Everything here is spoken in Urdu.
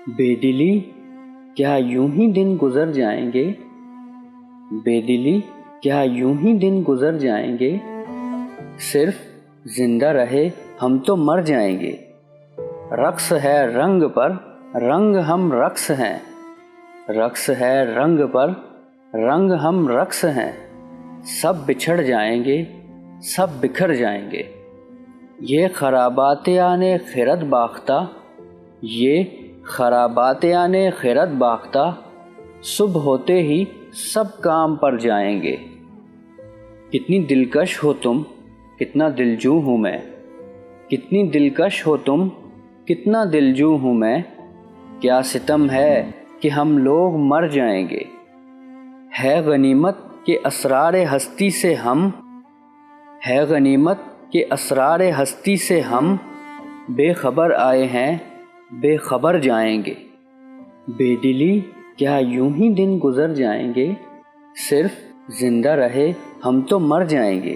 بے دلی کیا یوں ہی دن گزر جائیں گے، بے دلی کیا یوں ہی دن گزر جائیں گے، صرف زندہ رہے ہم تو مر جائیں گے۔ رقص ہے رنگ پر رنگ ہم رقص ہیں، رقص ہے رنگ پر رنگ ہم رقص ہیں، سب بچھڑ جائیں گے سب بکھر جائیں گے۔ یہ خرابات آنے خرد باختہ، یہ خرابات آنے خرد باختہ، صبح ہوتے ہی سب کام پر جائیں گے۔ کتنی دلکش ہو تم کتنا دلجو ہوں میں، کتنی دلکش ہو تم کتنا دلجو ہوں میں، کیا ستم ہے کہ ہم لوگ مر جائیں گے۔ ہے غنیمت کہ اسرار ہستی سے ہم، ہے غنیمت کہ اسرار ہستی سے ہم، بے خبر آئے ہیں بے خبر جائیں گے۔ بے دلی کیا یوں ہی دن گزر جائیں گے، صرف زندہ رہے ہم تو مر جائیں گے۔